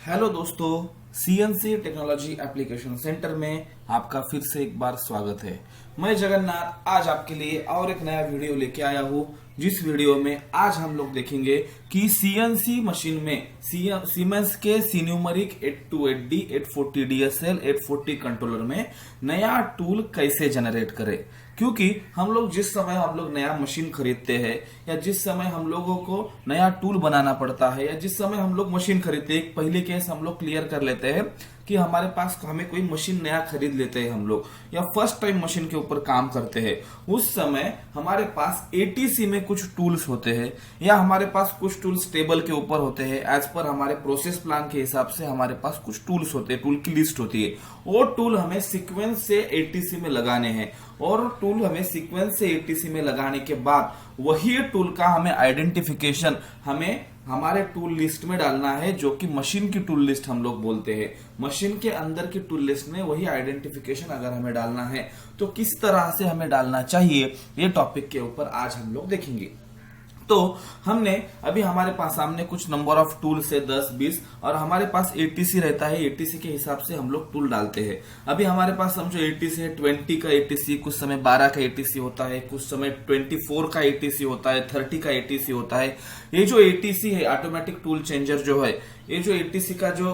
Hello दोस्तों, CNC technology application centre में आपका फिर से एक बार स्वागत है। मैं जगन्नाथ आज आपके लिए और एक नया वीडियो लेके आया हूँ, जिस वीडियो में आज हम लोग देखेंगे कि सीएनसी मशीन में सीमेंस के सीन्यूमरिक 828D 840 DSL 840 कंट्रोलर में नया टूल कैसे जनरेट करें। क्योंकि हम लोग नया मशीन खरीदते हैं या जिस समय हम लोगों को नया टूल बनाना पड़ता है या जिस समय हम लोग मशीन खरीदते हैं, एक पहले केस हम लोग क्लियर कर लेते हैं कि हमें कोई मशीन नया खरीद लेते हैं हम लोग, या फर्स्ट टाइम मशीन के ऊपर काम करते हैं। उस समय हमारे पास एटीसी में कुछ टूल्स होते हैं या हमारे पास कुछ टूल्स टेबल के ऊपर होते हैं। एज पर हमारे प्रोसेस प्लान के हिसाब से हमारे पास कुछ टूल्स होते हैं, टूल की लिस्ट होती है। वो टूल हमें सीक्वेंस से एटीसी में लगाने हैं और टूल हमें सीक्वेंस से एटीसी में लगाने के बाद वही टूल का हमें आइडेंटिफिकेशन हमारे टूल लिस्ट में डालना है, जो कि मशीन की टूल लिस्ट हम लोग बोलते हैं। मशीन के अंदर की टूल लिस्ट में वही आइडेंटिफिकेशन अगर हमें डालना है तो किस तरह से हमें डालना चाहिए, ये टॉपिक के ऊपर आज हम लोग देखेंगे। तो हमने अभी हमारे पास सामने कुछ नंबर ऑफ टूल्स है 10-20, और हमारे पास एटीसी रहता है। एटीसी के हिसाब से हम लोग टूल डालते हैं। अभी हमारे पास समझो एटीसी है 20 का एटीसी, कुछ समय 12 का एटीसी होता है, कुछ समय 24 का एटीसी होता है, 30 का एटीसी होता है। ये जो एटीसी है, ऑटोमेटिक टूल चेंजर जो है, ये जो एटीसी का जो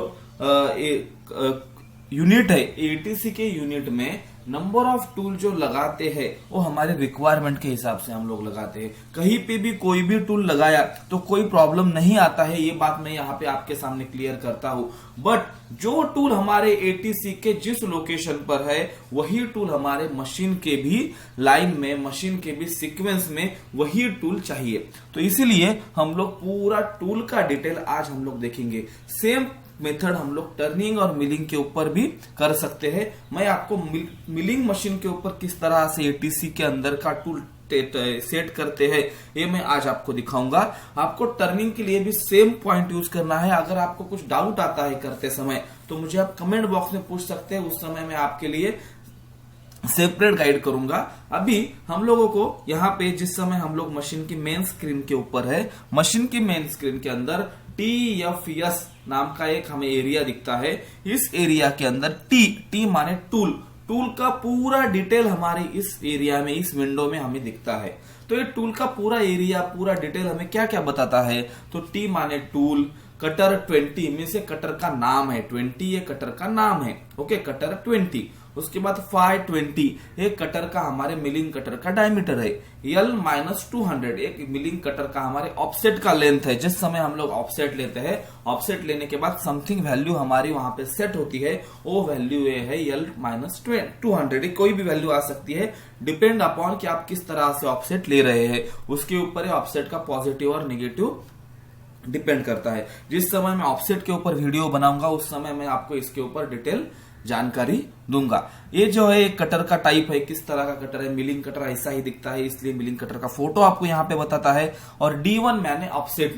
यूनिट है, एटीसी के यूनिट में नंबर ऑफ टूल जो लगाते हैं वो हमारे रिक्वायरमेंट के हिसाब से हम लोग लगाते हैं। कहीं पे भी कोई भी टूल लगाया तो कोई प्रॉब्लम नहीं आता है, ये बात मैं यहाँ पे आपके सामने क्लियर करता हूँ। बट जो टूल हमारे एटीसी के जिस लोकेशन पर है वही टूल हमारे मशीन के भी लाइन में, मशीन के भी सीक्वेंस में वही टूल चाहिए। तो इसीलिए हम लोग पूरा टूल का डिटेल आज हम लोग देखेंगे। सेम मेथड हम लोग टर्निंग और मिलिंग के ऊपर भी कर सकते हैं। मैं आपको मिलिंग मशीन के ऊपर किस तरह से एटीसी के अंदर का टूल सेट करते हैं ये मैं आज आपको दिखाऊंगा। आपको टर्निंग के लिए भी सेम पॉइंट यूज करना है। अगर आपको कुछ डाउट आता है करते समय तो मुझे आप कमेंट बॉक्स में पूछ सकते हैं, उस समय मैं आपके लिए सेपरेट गाइड करूंगा। अभी हम लोगों को यहाँ पे जिस समय हम लोग मशीन की मेन स्क्रीन के ऊपर है, मशीन की मेन स्क्रीन के अंदर TFS नाम का एक हमें एरिया दिखता है। इस एरिया के अंदर टी माने टूल का पूरा डिटेल हमारे इस एरिया में, इस विंडो में हमें दिखता है। तो ये टूल का पूरा एरिया, पूरा डिटेल हमें क्या क्या बताता है। तो टी माने टूल, कटर 20 में से कटर का नाम है 20, ये कटर का नाम है, ओके, कटर 20। उसके बाद 520 एक कटर का हमारे मिलिंग कटर का डायमीटर है। L-200 एक मिलिंग कटर का हमारे ऑफसेट का लेंथ है। जिस समय हम लोग ऑफसेट लेते हैं, ऑफसेट लेने के बाद समथिंग वैल्यू हमारी वहां पे सेट होती है, वो वैल्यू ये है L-200। कोई भी वैल्यू आ सकती है, डिपेंड अपॉन कि आप किस तरह से ऑफसेट ले रहे हैं, उसके ऊपर ऑफसेट का पॉजिटिव और निगेटिव डिपेंड करता है। जिस समय मैं ऑफसेट के ऊपर वीडियो बनाऊंगा उस समय मैं आपको इसके ऊपर डिटेल जानकारी दूंगा। ये जो है एक कटर का टाइप है, किस तरह का कटर है। मिलिंग कटर ऐसा ही दिखता है, इसलिए मिलिंग कटर का फोटो आपको यहाँ पे बताता है। और D1 माने ऑफसेट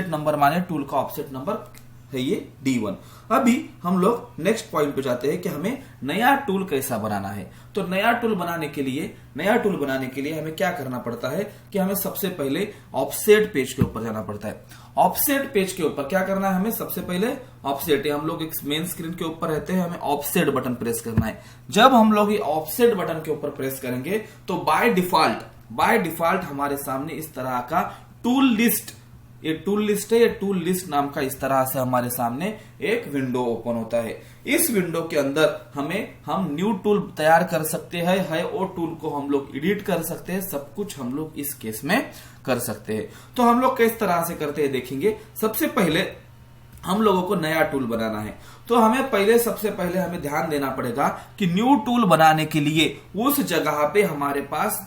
नंबर माने टूल का ऑफसेट नंबर है, ये D1। अभी हम लोग नेक्स्ट पॉइंट पे जाते हैं कि हमें नया टूल कैसा बनाना है। तो नया टूल बनाने के लिए हमें क्या करना पड़ता है कि हमें सबसे पहले ऑफसेट पेज के ऊपर जाना पड़ता है। ऑफसेट पेज के ऊपर क्या करना है, हमें सबसे पहले ऑफसेट, हम लोग एक मेन स्क्रीन के ऊपर रहते हैं, हमें ऑफसेट बटन प्रेस करना है। जब हम लोग ये ऑफसेट बटन के ऊपर प्रेस करेंगे तो बाय डिफॉल्ट हमारे सामने इस तरह का टूल लिस्ट, ये टूल लिस्ट है, ये टूल लिस्ट नाम का इस तरह से हमारे सामने एक विंडो ओपन होता है। इस विंडो के अंदर हम न्यू टूल तैयार कर सकते हैं, वो टूल को हम लोग एडिट कर सकते हैं, सब कुछ हम लोग इस केस में कर सकते हैं। तो हम लोग किस तरह से करते हैं देखेंगे। सबसे पहले हम लोगों को नया टूल बनाना है, तो सबसे पहले हमें ध्यान देना पड़ेगा कि न्यू टूल बनाने के लिए उस जगह पे हमारे पास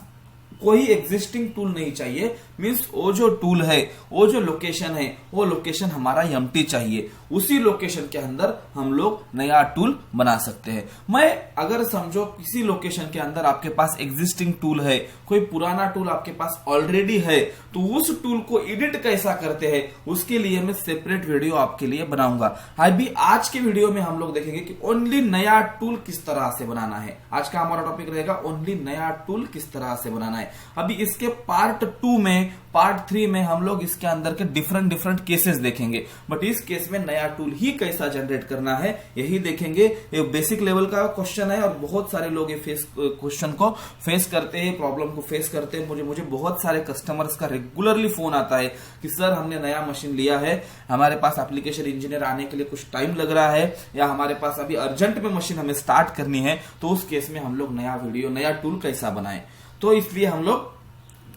कोई एग्जिस्टिंग टूल नहीं चाहिए। मीन्स वो जो टूल है, वो जो लोकेशन है, वो लोकेशन हमारा एम्प्टी चाहिए। उसी लोकेशन के अंदर हम लोग नया टूल बना सकते हैं। मैं अगर समझो किसी लोकेशन के अंदर आपके पास एग्जिस्टिंग टूल है, कोई पुराना टूल आपके पास ऑलरेडी है, तो उस टूल को एडिट कैसा करते हैं उसके लिए मैं सेपरेट वीडियो आपके लिए बनाऊंगा। अभी आज के वीडियो में हम लोग देखेंगे कि ओनली नया टूल किस तरह से बनाना है। आज का हमारा टॉपिक रहेगा ओनली नया टूल किस तरह से बनाना है। अभी इसके पार्ट 2 में में पार्ट 3 में हम लोग इसके अंदर के डिफरेंट केसेस देखेंगे। बट इस केस में नया टूल ही कैसा जनरेट करना है यही देखेंगे। ये बेसिक लेवल का क्वेश्चन है और बहुत सारे लोग ये क्वेश्चन को फेस करते हैं, प्रॉब्लम को फेस करते हैं। मुझे बहुत सारे कस्टमर्स का रेगुलरली फोन आता है कि सर हमने नया मशीन लिया है, हमारे पास एप्लीकेशन इंजीनियर आने के लिए कुछ टाइम लग रहा है, या हमारे पास अभी अर्जेंट में मशीन हमें स्टार्ट करनी है, तो उस केस में हम लोग नया वीडियो नया टूल कैसा बनाएं। तो इसलिए हम लोग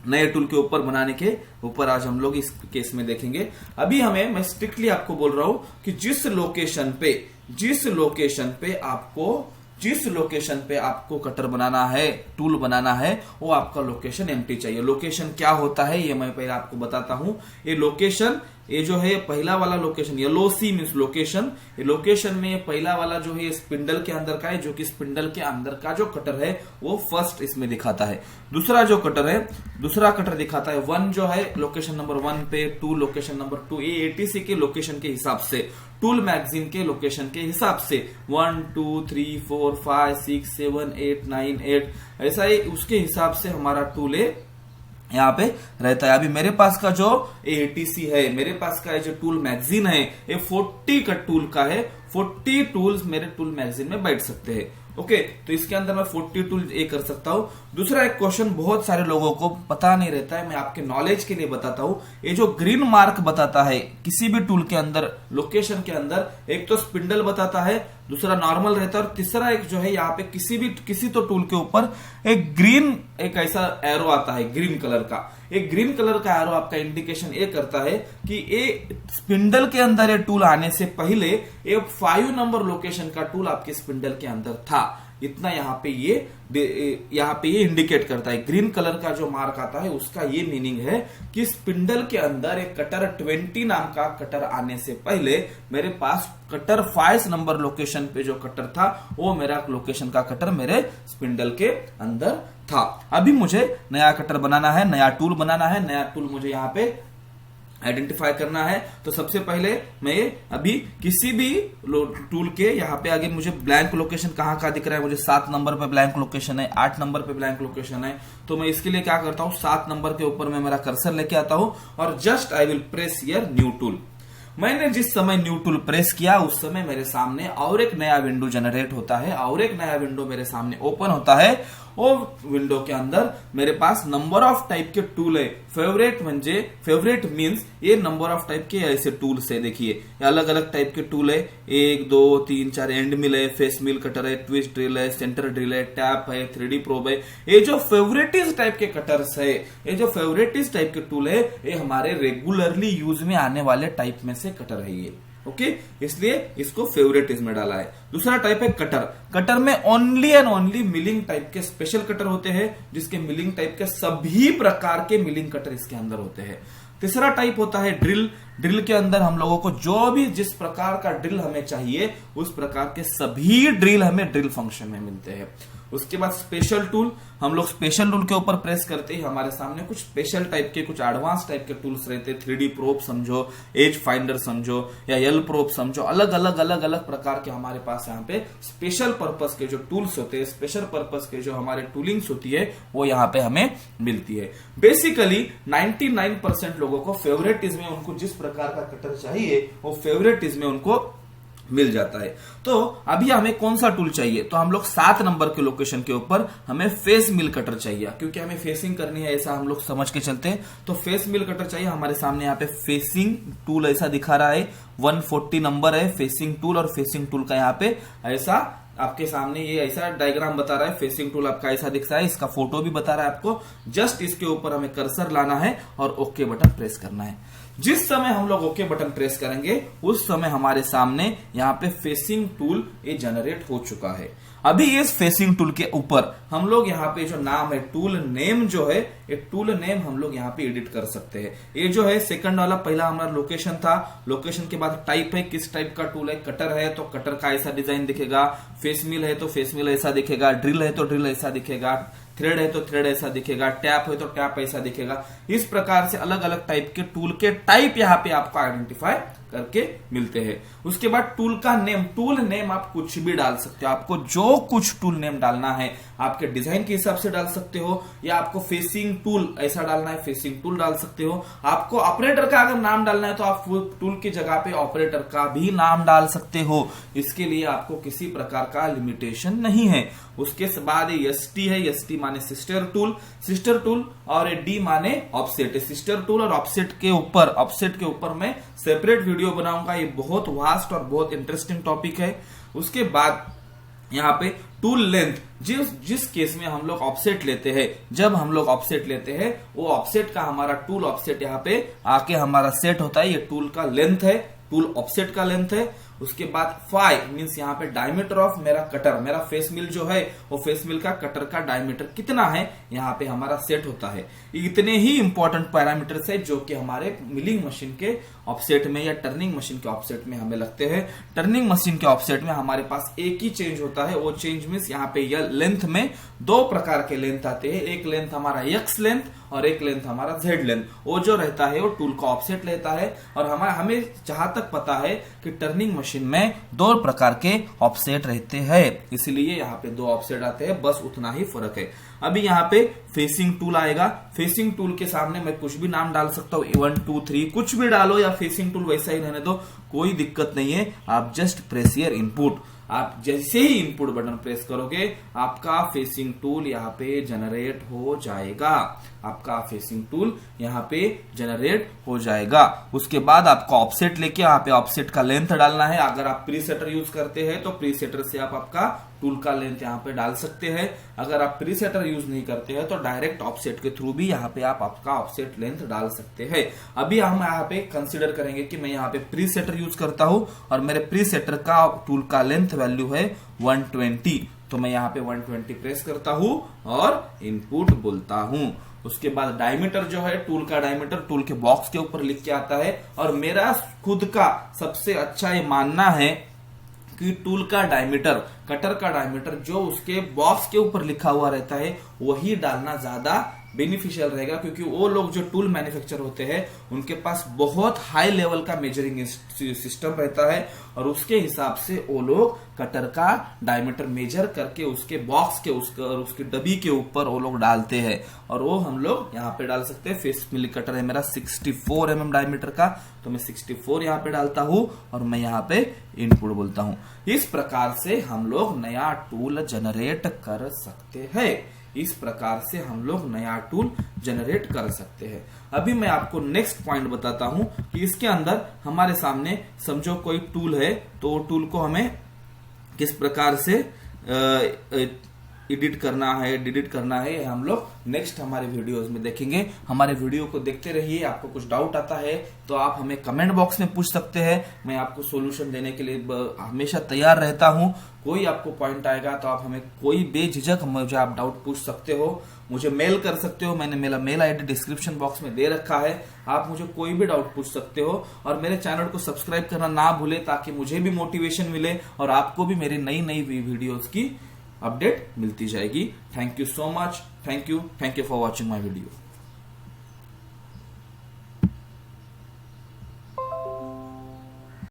नए टूल के ऊपर बनाने के ऊपर आज हम लोग इस केस में देखेंगे। अभी मैं स्ट्रिक्टली आपको बोल रहा हूं कि जिस लोकेशन पे आपको कटर बनाना है, टूल बनाना है, वो आपका लोकेशन एम्प्टी चाहिए। लोकेशन क्या होता है ये मैं पहले आपको बताता हूं। ये लोकेशन, ये जो है पहला वाला location, yellow C means location. ये लोकेशन में ये पहला वाला जो है स्पिंडल के अंदर का है, जो कि स्पिंडल के अंदर का जो कटर है वो फर्स्ट इसमें दिखाता है। दूसरा जो कटर है, दूसरा कटर दिखाता है 1 जो है लोकेशन नंबर 1 पे, 2 लोकेशन नंबर 2। ये एटीसी के लोकेशन के हिसाब से, टूल मैगजीन के लोकेशन के हिसाब से 1 2 3 4 5 6 7 8 9 8 ऐसा ही उसके हिसाब से हमारा टूल है यहाँ पे रहता है। अभी मेरे पास का जो एटीसी है, मेरे पास का जो टूल मैगजीन है, ये 40 का टूल का है। 40 टूल्स मेरे टूल मैगजीन में बैठ सकते हैं। ओके, तो इसके अंदर मैं 40 टूल ये कर सकता हूं। दूसरा एक क्वेश्चन बहुत सारे लोगों को पता नहीं रहता है, मैं आपके नॉलेज के लिए बताता हूं। ये जो ग्रीन मार्क बताता है किसी भी टूल के अंदर, लोकेशन के अंदर, एक तो स्पिंडल बताता है, दूसरा नॉर्मल रहता है, और तीसरा एक जो है यहाँ पे किसी तो टूल के ऊपर एक ग्रीन, एक ऐसा एरो आता है ग्रीन कलर का। एक ग्रीन कलर का एरो आपका इंडिकेशन ये करता है कि ये स्पिंडल के अंदर ये टूल आने से पहले ये 5 नंबर लोकेशन का टूल आपके स्पिंडल के अंदर था। इतना यहाँ पे ये इंडिकेट करता है। ग्रीन कलर का जो मार्क आता है उसका ये मीनिंग है कि स्पिंडल के अंदर एक कटर 20 नाम का कटर आने से पहले मेरे पास कटर 5 नंबर लोकेशन पे जो कटर था वो मेरा लोकेशन का कटर मेरे स्पिंडल के अंदर था। अभी मुझे नया कटर बनाना है, नया टूल बनाना है। नया टूल मुझे यहाँ पे आइडेंटिफाई करना है। तो सबसे पहले मैं अभी किसी भी टूल के यहाँ पे आगे मुझे ब्लैंक लोकेशन कहाँ का दिख रहा है, मुझे 7 नंबर पे ब्लैंक लोकेशन है, 8 नंबर पे ब्लैंक लोकेशन है। तो मैं इसके लिए क्या करता हूँ, 7 नंबर के ऊपर मैं मेरा कर्सर लेके आता हूँ और just I will press here new tool. मैंने जिस समय न्यू टूल प्रेस किया उस समय मेरे सामने और एक नया विंडो जनरेट होता है, और एक नया विंडो मेरे सामने ओपन होता है। वो विंडो के अंदर मेरे पास नंबर ऑफ टाइप के टूल है। फेवरेट मीन्स ये नंबर ऑफ टाइप के ऐसे टूल्स है। देखिए अलग अलग टाइप के टूल है, 1 2 3 4 एंड मिल है, फेस मिल कटर है, ट्विस्ट ड्रिल है, सेंटर ड्रिल है, टैप है, 3D प्रोब है। ये जो फेवरेटिस टाइप के कटर्स है, ये जो फेवरेटिस टाइप के टूल है, ये हमारे रेगुलरली यूज में आने वाले टाइप में से कटर है ये। ओके, इसलिए इसको फेवरेटिस में डाला है। दूसरा टाइप है कटर। कटर में only and only milling type के स्पेशल कटर होते हैं, जिसके मिलिंग टाइप के सभी प्रकार के मिलिंग कटर इसके अंदर होते हैं। तीसरा टाइप होता है ड्रिल। ड्रिल के अंदर हम लोगों को जो भी जिस प्रकार का ड्रिल हमें चाहिए उस प्रकार के सभी ड्रिल हमें ड्रिल फंक्शन में मिलते हैं। उसके बाद स्पेशल टूल। हम लोग स्पेशल टूल के ऊपर प्रेस करते ही हमारे सामने कुछ स्पेशल टाइप के, कुछ एडवांस टाइप के टूल्स रहते हैं। 3D प्रोब समझो, एज फाइंडर समझो, या एल प्रोब समझो, अलग अलग प्रकार के हमारे पास यहाँ पे स्पेशल पर्पस के जो टूल्स होते हैं, स्पेशल पर्पस के जो हमारे टूलिंग्स होती है वो यहाँ पे हमें मिलती है। बेसिकली 99% लोगों को फेवरेटिज्म में उनको जिस प्रकार का कटर चाहिए वो फेवरेटिज्म में उनको मिल जाता है। तो अभी हमें कौन सा टूल चाहिए, तो हम लोग 7 नंबर के लोकेशन के ऊपर हमें फेस मिल कटर चाहिए, क्योंकि हमें फेसिंग करनी है ऐसा हम लोग समझ के चलते हैं। तो फेस मिल कटर चाहिए। हमारे सामने यहाँ पे फेसिंग टूल ऐसा दिखा रहा है, 140 नंबर है फेसिंग टूल, और फेसिंग टूल का यहाँ पे ऐसा आपके सामने ये ऐसा डायग्राम बता रहा है। फेसिंग टूल आपका ऐसा दिख रहा है, इसका फोटो भी बता रहा है आपको। जस्ट इसके ऊपर हमें कर्सर लाना है और ओके बटन प्रेस करना है। जिस समय हम लोग ओके बटन प्रेस करेंगे उस समय हमारे सामने यहाँ पे फेसिंग टूल ये जनरेट हो चुका है। अभी इस फेसिंग टूल के ऊपर हम लोग यहाँ पे जो नाम है, टूल नेम जो है, ये टूल नेम हम लोग यहाँ पे एडिट कर सकते हैं। ये जो है सेकंड वाला, पहला हमारा लोकेशन था, लोकेशन के बाद टाइप है, किस टाइप का टूल है। कटर है तो कटर का ऐसा डिजाइन दिखेगा, फेस मिल है तो फेस मिल ऐसा दिखेगा, ड्रिल है तो ड्रिल ऐसा दिखेगा, थ्रेड है तो थ्रेड ऐसा दिखेगा, टैप है तो टैप ऐसा दिखेगा। इस प्रकार से अलग अलग टाइप के टूल के टाइप यहाँ पे आपको आइडेंटिफाई करके मिलते हैं। उसके बाद टूल का नेम, टूल नेम आप कुछ भी डाल सकते हो, आपको जो कुछ टूल नेम डालना है आपके डिजाइन के हिसाब से डाल सकते हो, या आपको फेसिंग टूल ऐसा डालना है फेसिंग टूल डाल सकते हो। आपको ऑपरेटर का अगर नाम डालना है तो आप टूल की जगह पे ऑपरेटर का भी नाम डाल सकते हो, इसके लिए आपको किसी प्रकार का लिमिटेशन नहीं है। उसके बाद एसटी है, एसटी माने सिस्टर टूल, और डी माने ऑफसेट। सिस्टर टूल और ऑफसेट के ऊपर मैं सेपरेट वीडियो बनाऊंगा, ये बहुत वास्ट और बहुत इंटरेस्टिंग टॉपिक है। उसके बाद यहाँ पे टूल लेंथ, जिस केस में हम लोग ऑफसेट लेते हैं, जब हम लोग ऑफसेट लेते हैं वो ऑफसेट का हमारा टूल ऑफसेट यहाँ पे आके हमारा सेट होता है, ये टूल का लेंथ है, टूल ऑफसेट का लेंथ है। उसके बाद फाई मींस यहाँ पे डायमीटर ऑफ मेरा कटर, मेरा फेस मिल जो है वो फेस मिल का कटर का डायमीटर कितना है यहाँ पे हमारा सेट होता है। इतने ही इंपॉर्टेंट पैरामीटर्स है जो कि हमारे मिलिंग मशीन के ऑफसेट में या टर्निंग मशीन के ऑफसेट में हमें लगते हैं। टर्निंग मशीन के ऑफसेट में हमारे पास एक ही चेंज होता है, वो चेंज मींस यहाँ पे लेंथ में दो प्रकार के लेंथ आते हैं, एक लेंथ हमारा एक्स लेंथ और एक लेंथ हमारा जेड लेंथ। वो जो रहता है वो टूल का ऑफसेट लेता है, और हमें जहां तक पता है कि टर्निंग मशीन में दो प्रकार के ऑफसेट रहते हैं, इसलिए यहाँ पे दो ऑफसेट आते हैं, बस उतना ही फर्क है। अभी यहाँ पे फेसिंग टूल आएगा, फेसिंग टूल के सामने मैं कुछ भी नाम डाल सकता हूँ, 1 2 3 कुछ भी डालो, या फेसिंग टूल वैसा ही रहने दो, कोई दिक्कत नहीं है। आप जस्ट प्रेस योर इनपुट, आप जैसे ही इनपुट बटन प्रेस करोगे आपका फेसिंग टूल यहाँ पे जनरेट हो जाएगा, आपका फेसिंग टूल यहाँ पे जनरेट हो जाएगा। उसके बाद आपको ऑफसेट लेके यहाँ पे ऑफसेट का लेंथ डालना है। अगर आप प्री सेटर यूज करते हैं तो प्री सेटर से आप आपका टूल का लेंथ यहाँ पे डाल सकते हैं। अगर आप प्री सेटर यूज नहीं करते हैं तो डायरेक्ट ऑफसेट के थ्रू भी यहाँ पे आप आपका ऑफसेट लेंथ डाल सकते हैं। अभी हम यहाँ पे कंसिडर करेंगे कि मैं यहाँ पे प्री सेटर यूज करता हूँ और मेरे प्री सेटर का टूल का लेंथ वैल्यू है 120, तो मैं यहाँ पे 120 प्रेस करता हूँ और इनपुट बोलता हूँ। उसके बाद डायमीटर जो है, टूल का डायमीटर टूल के बॉक्स के ऊपर लिख के आता है, और मेरा खुद का सबसे अच्छा ये मानना है कि टूल का डायमीटर, कटर का डायमीटर जो उसके बॉक्स के ऊपर लिखा हुआ रहता है वही डालना ज्यादा बेनिफिशियल रहेगा, क्योंकि वो लोग जो टूल मैन्युफैक्चर होते हैं उनके पास बहुत हाई लेवल का मेजरिंग सिस्टम रहता है, और उसके हिसाब से वो लोग कटर का डायमीटर मेजर करके उसके बॉक्स के उसके डब्बी के ऊपर वो लोग डालते हैं, और वो हम लोग यहाँ पे डाल सकते हैं। फेस मिली कटर है मेरा 64 mm डायमीटर का, तो मैं 64 यहाँ पे डालता हूँ और मैं यहाँ पे इनपुट बोलता हूँ। इस प्रकार से हम लोग नया टूल जनरेट कर सकते हैं, इस प्रकार से हम लोग नया टूल जनरेट कर सकते हैं। अभी मैं आपको नेक्स्ट पॉइंट बताता हूं कि इसके अंदर हमारे सामने समझो कोई टूल है, तो वो टूल को हमें किस प्रकार से एडिट करना है, डिलीट करना है, हम लोग नेक्स्ट हमारे वीडियोस में देखेंगे। हमारे वीडियो को देखते रहिए। आपको कुछ डाउट आता है तो आप हमें कमेंट बॉक्स में पूछ सकते हैं, मैं आपको सॉल्यूशन देने के लिए हमेशा तैयार रहता हूं। कोई आपको पॉइंट आएगा तो आप हमें कोई बेझिझक मुझे आप डाउट पूछ सकते हो, मुझे मेल कर सकते हो, मैंने मेरा मेल आईडी डिस्क्रिप्शन बॉक्स में दे रखा है, आप मुझे कोई भी डाउट पूछ सकते हो। और मेरे चैनल को सब्सक्राइब करना ना भूले ताकि मुझे भी मोटिवेशन मिले और आपको भी मेरी नई नई वीडियोस की अपडेट मिलती जाएगी। Thank you so much, thank you for watching my video.